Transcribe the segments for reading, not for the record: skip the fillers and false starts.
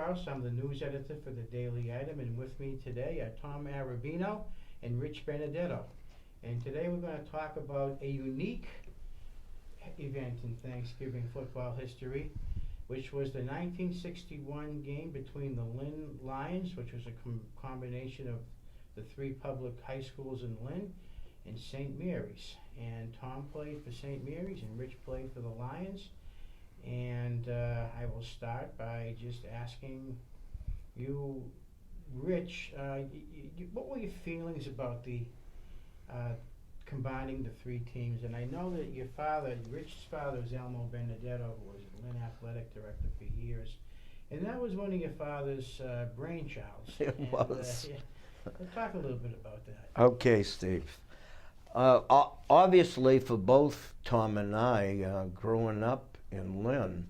Krause. I'm the news editor for the Daily Item, and with me today are Tom Iarrobino and Rich Benedetto. And today we're going to talk about a unique event in Thanksgiving football history, which was the 1961 game between the Lynn Lions, which was a combination of the three public high schools in Lynn, and St. Mary's. And Tom played for St. Mary's and Rich played for the Lions. And I will start by just asking you, Rich, what were your feelings about the combining the three teams? And I know that your father, Rich's father, was Benedetto, who was Lynn athletic director for years. And that was one of your father's brainchilds. It was. Talk a little bit about that. Okay, Steve. Obviously, for both Tom and I, growing up in Lynn,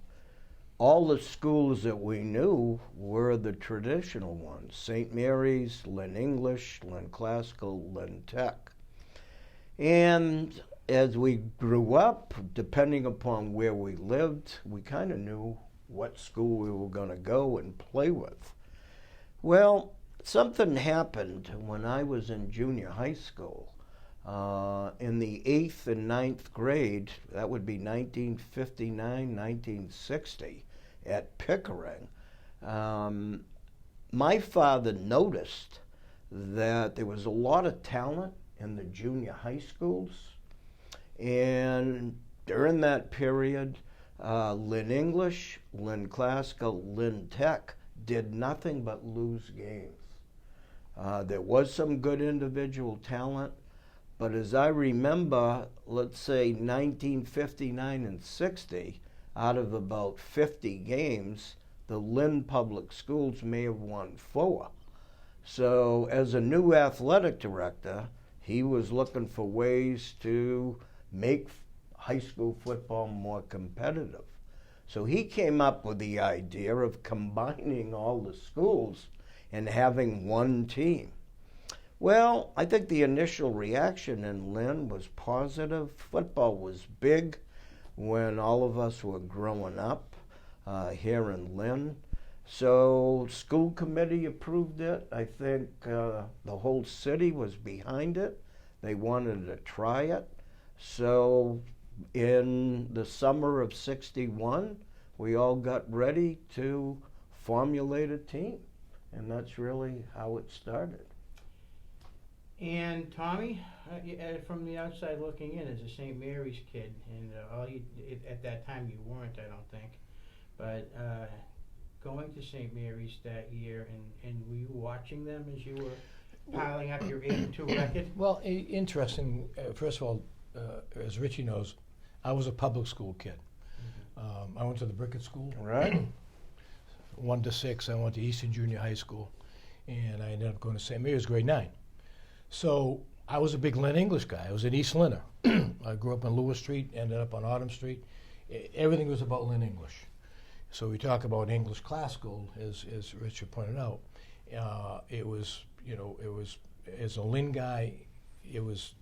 all the schools that we knew were the traditional ones: St. Mary's, Lynn English, Lynn Classical, Lynn Tech. And as we grew up, depending upon where we lived, we kind of knew what school we were going to go and play with. Well, something happened when I was in junior high school. In the 8th and 9th grade, that would be 1959, 1960, at Pickering, my father noticed that there was a lot of talent in the junior high schools. And during that period, Lynn English, Lynn Classical, Lynn Tech did nothing but lose games. There was some good individual talent, but as I remember, let's say 1959 and 60, out of about 50 games, the Lynn Public Schools may have won 4. So as a new athletic director, he was looking for ways to make high school football more competitive. So he came up with the idea of combining all the schools and having one team. Well, I think the initial reaction in Lynn was positive. Football was big when all of us were growing up here in Lynn. So school committee approved it. I think the whole city was behind it. They wanted to try it. So in the summer of '61, we all got ready to formulate a team. And that's really how it started. And Tommy, from the outside looking in, as a St. Mary's kid, and at that time you weren't, I don't think, but going to St. Mary's that year, and were you watching them as you were piling up your 8-2 record? Well, interesting. First of all, as Richie knows, I was a public school kid. I went to the Brickett School. Right. 1 to 6, I went to Eastern Junior High School, and I ended up going to St. Mary's grade 9. So I was a big Lynn English guy. I was an East Lynner. I grew up on Lewis Street, ended up on Autumn Street. Everything was about Lynn English. So we talk about English Classical, as Richard pointed out. It was, as a Lynn guy, it was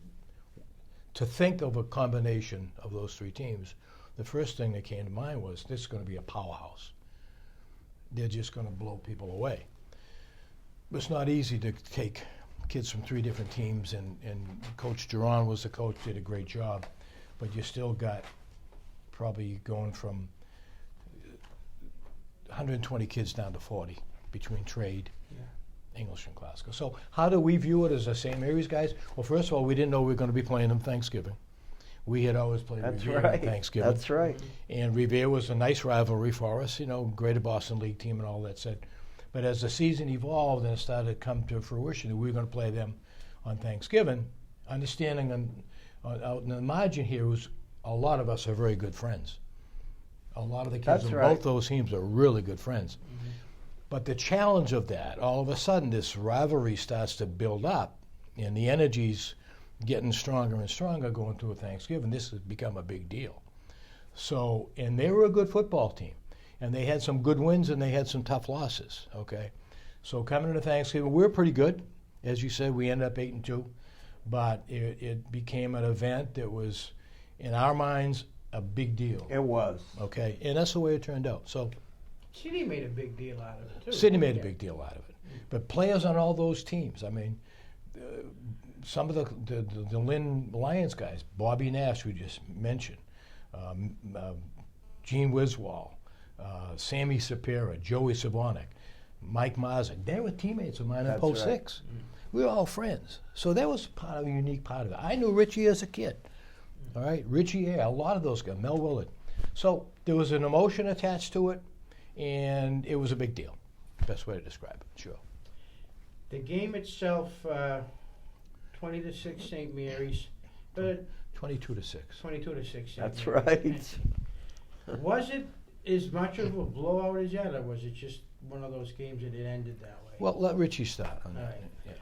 to think of a combination of those three teams. The first thing that came to mind was, this is going to be a powerhouse. They're just going to blow people away. It's not easy to take kids from three different teams, and Coach Duran was the coach, did a great job, but you still got probably going from 120 kids down to 40 between trade, English, and classical. So how do we view it as a St. Mary's guys? Well, first of all, we didn't know we were going to be playing them Thanksgiving. We had always played Revere on Thanksgiving. That's right. And Revere was a nice rivalry for us, Greater Boston League team and all that said. But as the season evolved and it started to come to fruition, we were going to play them on Thanksgiving, understanding out in the margin here was a lot of us are very good friends. A lot of the kids on both those teams are really good friends. Mm-hmm. But the challenge of that, all of a sudden this rivalry starts to build up, and the energy's getting stronger and stronger going through a Thanksgiving. This has become a big deal. So, and they were a good football team. And they had some good wins and they had some tough losses, okay? So coming into Thanksgiving, we were pretty good. As you said, we ended up 8-2. But it became an event that was, in our minds, a big deal. It was. Okay, and that's the way it turned out. So City made a big deal out of it, too. City made a big deal out of it. But players on all those teams, I mean, some of the Lynn Lions guys, Bobby Nash, we just mentioned, Gene Wiswall, Sammy Sapira, Joey Savonic, Mike Mazick, they were teammates of mine in Post 6. We were all friends. So that was part of a unique part of it. I knew Richie as a kid. All right, Richie, a lot of those guys, Mel Willard. So there was an emotion attached to it, and it was a big deal. Best way to describe it, sure. The game itself, 20-6 St. Mary's, but 22-6. 22-6. That's right. Was it as much of a blowout as that, or was it just one of those games that it ended that way? Well, let Richie start on that. All right. Yeah.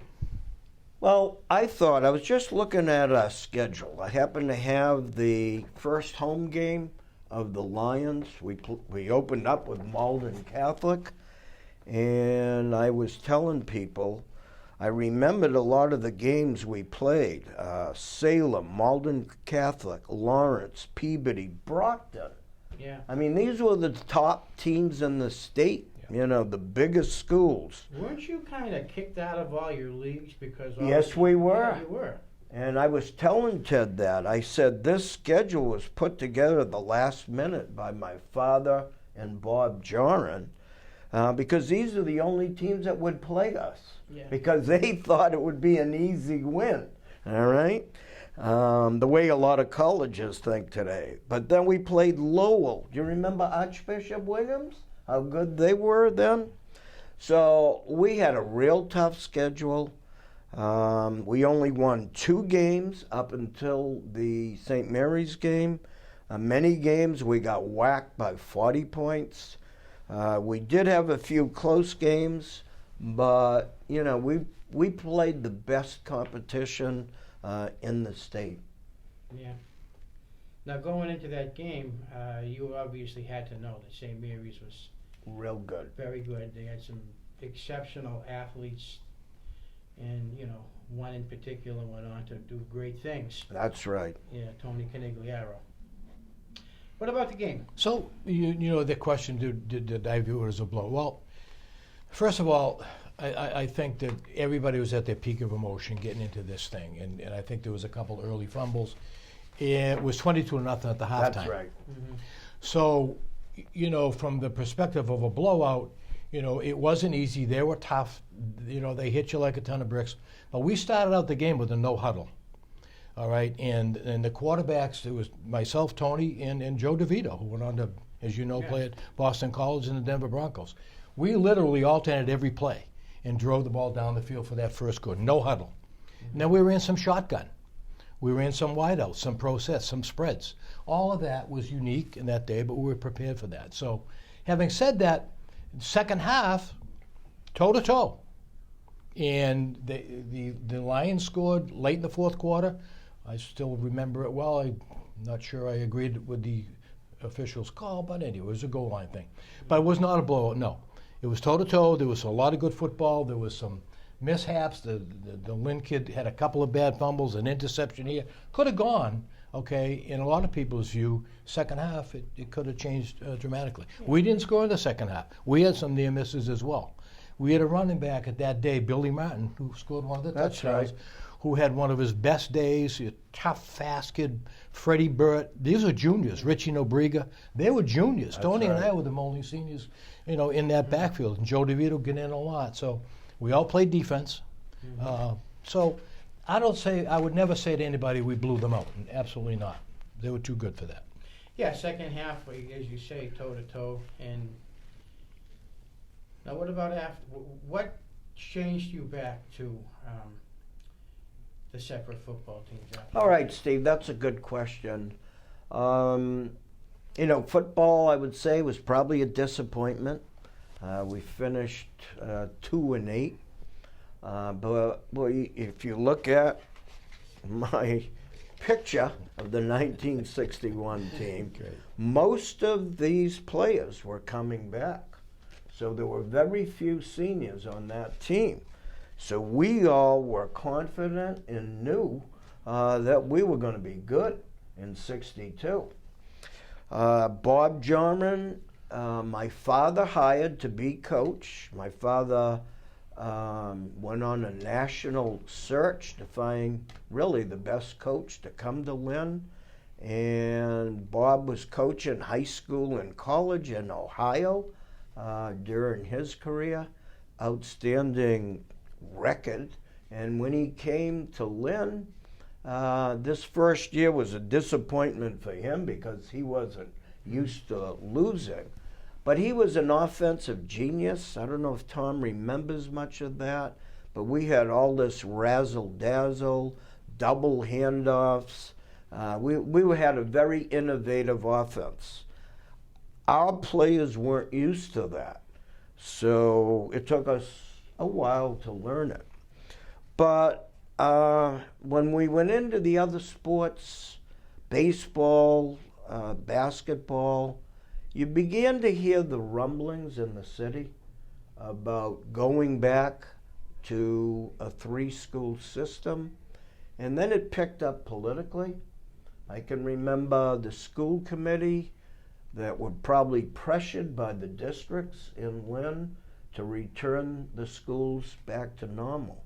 Well, I was just looking at our schedule. I happened to have the first home game of the Lions. We opened up with Malden Catholic, and I was telling people, I remembered a lot of the games we played. Salem, Malden Catholic, Lawrence, Peabody, Brockton. Yeah. I mean, these were the top teams in the state, you know, the biggest schools. Weren't you kind of kicked out of all your leagues because? Yes, we were. Yeah, you were. And I was telling Ted that. I said this schedule was put together at the last minute by my father and Bob Joran because these are the only teams that would play us because they thought it would be an easy win, all right? The way a lot of colleges think today. But then we played Lowell. Do you remember Archbishop Williams? How good they were then? So we had a real tough schedule. We only won 2 games up until the St. Mary's game. Many games we got whacked by 40 points. We did have a few close games, but you know we played the best competition in the state. Yeah. Now going into that game, you obviously had to know that St. Mary's was real good, very good. They had some exceptional athletes. And, you know, one in particular went on to do great things. That's right. Yeah, Tony Canigliaro. What about the game? So, you know, the question, did I view it as a blow? Well, first of all, I think that everybody was at their peak of emotion getting into this thing. And I think there was a couple early fumbles. It was 22-0 at the halftime. That's right. Mm-hmm. So, you know, from the perspective of a blowout, you know, it wasn't easy. They were tough. You know, they hit you like a ton of bricks. But we started out the game with a no huddle. All right. And the quarterbacks, it was myself, Tony, and Joe DeVito, who went on to, as you know, play at Boston College and the Denver Broncos. We literally alternated every play and drove the ball down the field for that first quarter. No huddle. Mm-hmm. Now we ran some shotgun. We ran some wideouts, some pro sets, some spreads. All of that was unique in that day, but we were prepared for that. So having said that, second half, toe-to-toe. And the Lions scored late in the fourth quarter. I still remember it well. I'm not sure I agreed with the officials' call, but anyway, it was a goal line thing. But it was not a blowout, no. It was toe-to-toe. There was a lot of good football. There was some mishaps. The Lynn kid had a couple of bad fumbles, an interception here. Could have gone, okay, in a lot of people's view, second half, it could have changed dramatically. We didn't score in the second half. We had some near misses as well. We had a running back at that day, Billy Martin, who scored one of the touchdowns, who had one of his best days, a tough, fast kid, Freddie Burt. These were juniors, Richie Nobriga. They were juniors. Tony and I were the only seniors, you know, in that backfield. And Joe DeVito getting in a lot. So we all played defense. So I would never say to anybody we blew them out. Absolutely not. They were too good for that. Yeah, second half, as you say, toe-to-toe. And now what about after? What changed you back to the separate football teams after? All right, Steve, that's a good question. You know, football, I would say, was probably a disappointment. We finished 2-8. But if you look at my picture of the 1961 team, most of these players were coming back. So there were very few seniors on that team. So we all were confident and knew that we were going to be good in '62. Bob Jarman my father hired to be coach. My father went on a national search to find really the best coach to come to Lynn. And Bob was coaching high school and college in Ohio during his career. Outstanding record. And when he came to Lynn, this first year was a disappointment for him because he wasn't used to losing. But he was an offensive genius. I don't know if Tom remembers much of that, but we had all this razzle-dazzle, double handoffs. We had a very innovative offense. Our players weren't used to that, so it took us a while to learn it. But when we went into the other sports, baseball, basketball, you began to hear the rumblings in the city about going back to a 3-school system, and then it picked up politically. I can remember the school committee that were probably pressured by the districts in Lynn to return the schools back to normal.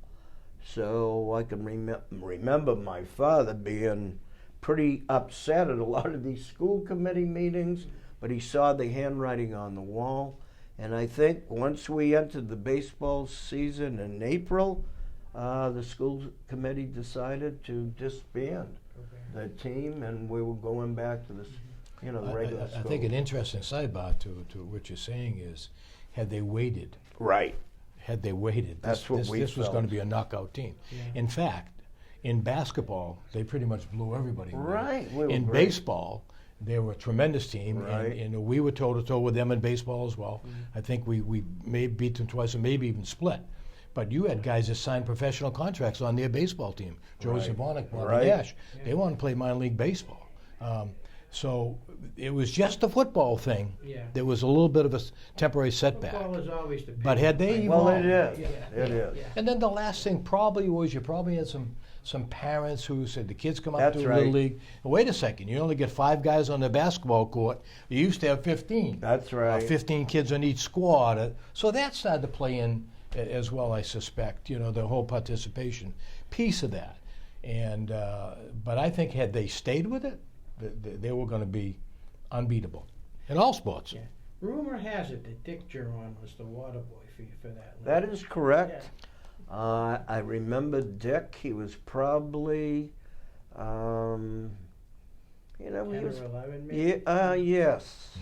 So I can remember my father being pretty upset at a lot of these school committee meetings, but he saw the handwriting on the wall. And I think once we entered the baseball season in April, the school committee decided to disband the team, and we were going back to the regular school. I think an interesting sidebar to what you're saying is, had they waited, right? Had they waited, this was going to be a knockout team. Yeah. In fact, in basketball, they pretty much blew everybody away. Right. In baseball, they were a tremendous team, right. and we were toe-to-toe with them in baseball as well. I think we may beat them twice or maybe even split. But you had guys that signed professional contracts on their baseball team. Joe Zavonik, Bobby Dash. They want to play minor league baseball. So it was just the football thing. Yeah. There was a little bit of a temporary setback. Football is always the But had they Well, evolved, it is. Yeah. It is. Yeah. and then the last thing probably was you probably had some parents who said the kids come up That's to a right. little league. Wait a second, you only get 5 guys on the basketball court. You used to have 15. That's right. 15 kids on each squad. So that started to play in as well, I suspect. The whole participation piece of that. And but I think had they stayed with it, they were going to be unbeatable in all sports. Yeah. Rumor has it that Dick Geron was the water boy for you for that. That is correct. I remember Dick. He was probably, 10 he or was. 11 maybe? Yes.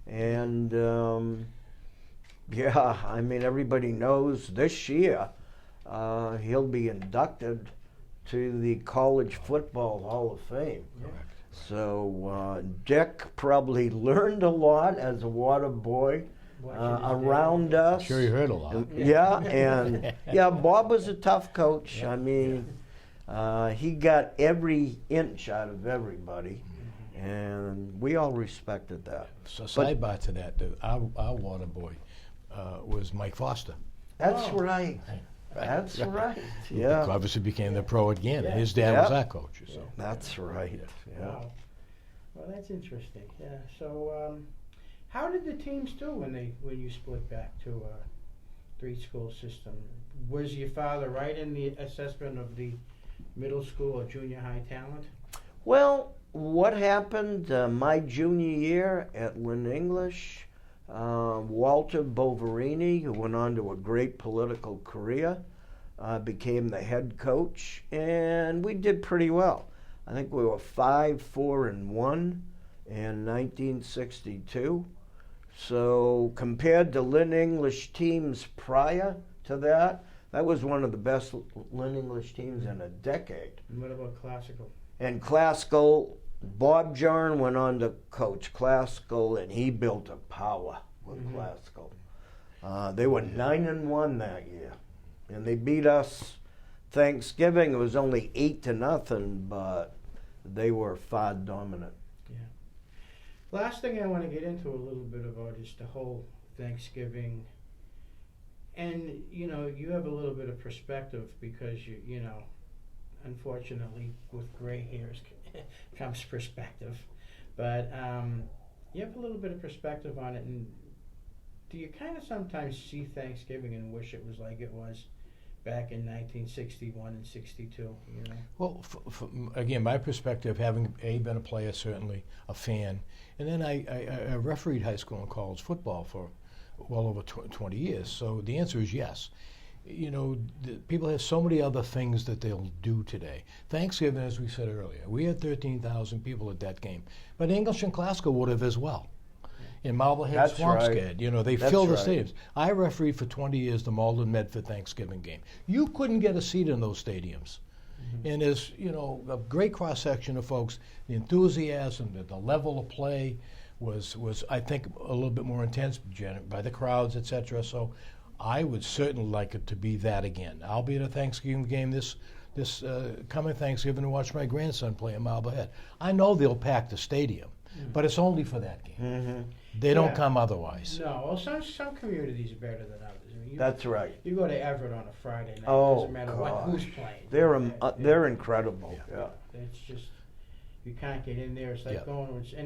And I mean, everybody knows this year he'll be inducted to the College Football Hall of Fame. Correct. So Dick probably learned a lot as a water boy around us. Sure, you heard a lot. And Bob was a tough coach. I mean, he got every inch out of everybody, and we all respected that. So sidebar to that, our water boy was Mike Foster. That's right. That's right. Yeah. Who obviously became the pro again. Yeah. His dad was our coach. So. That's right. Yeah. Wow. Well, that's interesting. Yeah. So, how did the teams do when you split back to a 3-school system? Was your father right in the assessment of the middle school or junior high talent? Well, what happened my junior year at Lynn English, Walter Boverini, who went on to a great political career, became the head coach, and we did pretty well. I think we were 5-4-1 in 1962. So compared to Lynn English teams prior to that, that was one of the best Lynn English teams in a decade. And what about classical? And classical, Bob Jarn went on to coach classical, and he built a power with classical. They were 9-1 that year, and they beat us Thanksgiving. It was only 8-0, but they were far dominant. Yeah. Last thing I want to get into a little bit about is the whole Thanksgiving. And, you have a little bit of perspective because, unfortunately, with gray hairs comes perspective. But, you have a little bit of perspective on it, and do you kind of sometimes see Thanksgiving and wish it was like it was back in 1961 and 62, you know? Well, again, my perspective, having been a player, certainly a fan, and then I refereed high school and college football for well over 20 years. So the answer is yes. You know, people have so many other things that they'll do today. Thanksgiving, as we said earlier, we had 13,000 people at that game, but English and Glasgow would have as well. In Marblehead, That's Swampscott, right. you know, they That's fill the right. stadiums. I refereed for 20 years the Malden Medford Thanksgiving game. You couldn't get a seat in those stadiums. And there's, you know, a great cross-section of folks. The enthusiasm, the level of play was I think, a little bit more intense by the crowds, et cetera. So I would certainly like it to be that again. I'll be at a Thanksgiving game this coming Thanksgiving to watch my grandson play in Marblehead. I know they'll pack the stadium, but it's only for that game. Mm-hmm. They don't Yeah. come otherwise. No, well, some communities are better than others. I mean, That's right. You go to Everett on a Friday night, Oh, doesn't matter who's gosh. playing. They're incredible. Yeah. Yeah. It's just, you can't get in there. It's like Yeah.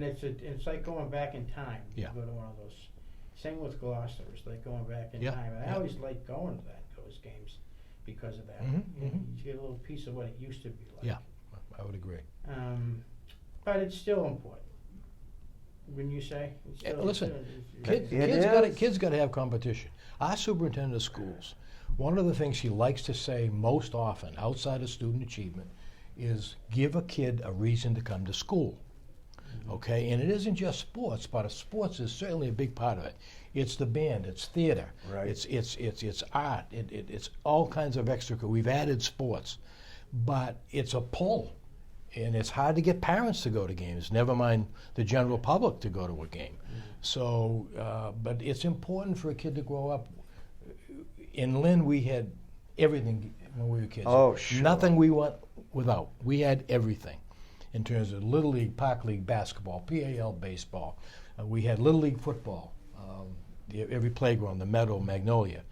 it's like going back in time. Yeah. You go to one of those. Same with Gloucester. It's like going back in Yeah. time. And I Yeah. always like going to those games because of that. Mhm, You know, mhm. you get a little piece of what it used to be like. Yeah, I would agree. But it's still important. When you say, it's Yeah, still, listen, it's- Kids got to have competition. Our superintendent of schools, one of the things she likes to say most often, outside of student achievement, is give a kid a reason to come to school. Okay, and it isn't just sports, but sports is certainly a big part of it. It's the band, it's theater, Right. it's art, it's all kinds of extracurricular. We've added sports, but it's a pull. And it's hard to get parents to go to games, never mind the general public to go to a game. So, but it's important for a kid to grow up. In Lynn, we had everything when we were kids. Oh, sure. Nothing we went without. We had everything in terms of Little League, Park League basketball, PAL baseball. We had Little League football, every playground, the Meadow, Magnolia.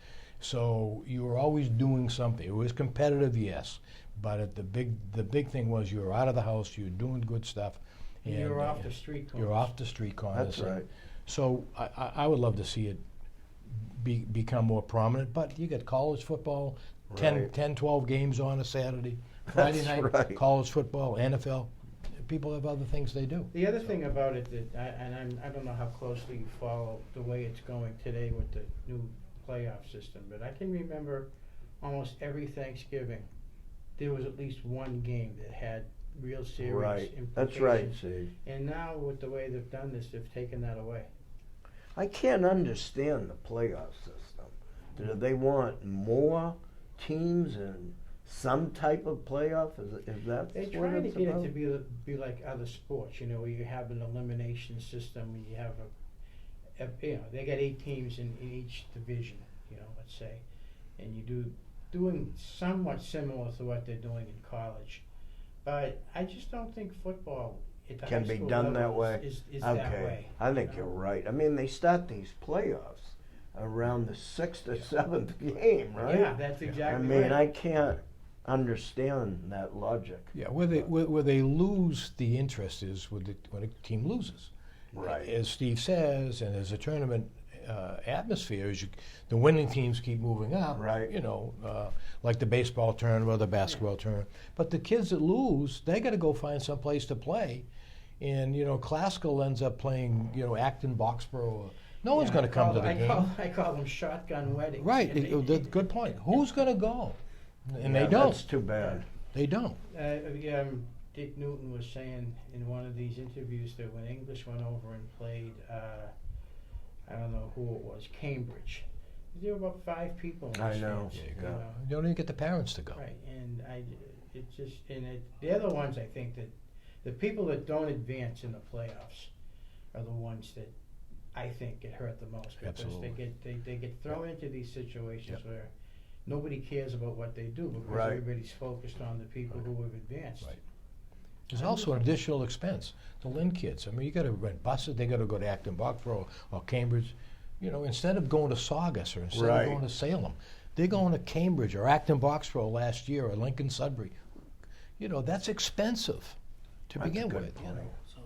So you were always doing something. It was competitive, yes. But the big thing was you were out of the house, you were doing good stuff. And you're off the street corners. You're off the street corners. That's right. So I would love to see it become more prominent. But you got college football, Right. 10, 12 games on a Saturday. Friday That's night, right. college football, NFL. People have other things they do. The other thing about it that, I don't know how closely you follow the way it's going today with the new playoff system, but I can remember almost every Thanksgiving, there was at least one game that had real serious Right. implications. That's right, Steve. And now with the way they've done this, they've taken that away. I can't understand the playoff system. Do they want more teams and some type of playoff? Is that They're what trying to it's get about? it to be like other sports, you know, where you have an elimination system and you have you know, they got 8 teams in each division, you know, let's say, and you doing somewhat similar to what they're doing in college. But I just don't think football at the Can high be school done level that way? is Okay, that way. I think you you're know? right. I mean, they start these playoffs around the 6th or 7th game, right? Yeah, that's exactly I mean, right. I can't understand that logic. Yeah, where they lose the interest is when a team loses. Right. As Steve says, and as a tournament atmosphere, the winning teams keep moving up. Right. You know, like the baseball tournament or the basketball tournament. But the kids that lose, they got to go find some place to play, and you know, Classical ends up playing, you know, Acton, Boxborough. No one's Yeah, going to come to the game. I call them shotgun weddings. Right. Good point. Who's going to go? And Yeah, they don't. That's too bad. They don't. Dick Newton was saying in one of these interviews that when English went over and played, I don't know who it was, Cambridge, there were about 5 people in the I know. stands, There you you go. know. You don't even get the parents to go. Right, and they're the ones I think that the people that don't advance in the playoffs are the ones that I think get hurt the most because Absolutely. they get thrown into these situations Yep. where nobody cares about what they do because Right. everybody's focused on the people who have advanced. Right. There's also an additional expense. The Lynn kids, I mean, you got to rent buses. They got to go to Acton, Boxborough, or Cambridge. You know, instead of going to Saugus or instead Right. of going to Salem, they're going to Cambridge or Acton, Boxborough last year or Lincoln, Sudbury. You know, that's expensive to That's a begin good with. You point. know, so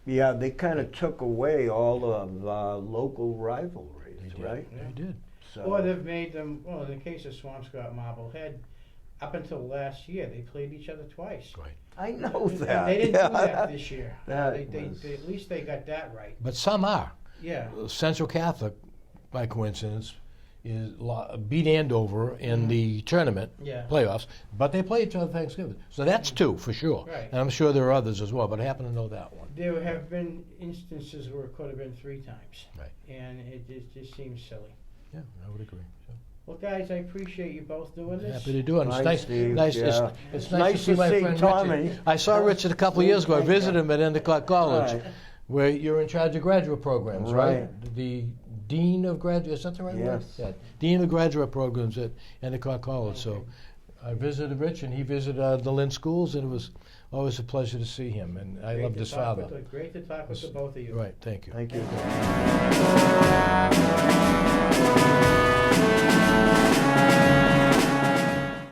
Yeah, they kind of took away all of local rivalries, They did. right? They did. So, Or they've made them, well, in the case of Swampscott Marblehead, up until last year, they played each other twice. Right. I know And that. they didn't yeah. do that this year. That They, was- at least they got that right. But some are. Yeah. Central Catholic, by coincidence, beat Andover in the tournament Yeah. playoffs, but they play each other Thanksgiving. So that's two for sure. Right. And I'm sure there are others as well, but I happen to know that one. There have been instances where it could have been 3 times. Right. And it just seems silly. Yeah, I would agree. So, Well, guys, I appreciate you both doing this. happy to do it. It's Right, nice, Steve, nice, yeah. it's nice to see my friend Tommy. Richard. I saw Richard a couple of years ago. I visited him at Endicott College, Right. where you're in charge of graduate programs, right? Right. The Dean of Graduate, is that the right word? Yes. Yeah, Dean of Graduate Programs at Endicott College. So I visited Rich, and he visited the Lynn schools, and it was always a pleasure to see him. And I Great loved to his talk father. Great to talk with the both of you. Right, thank you. Thank you.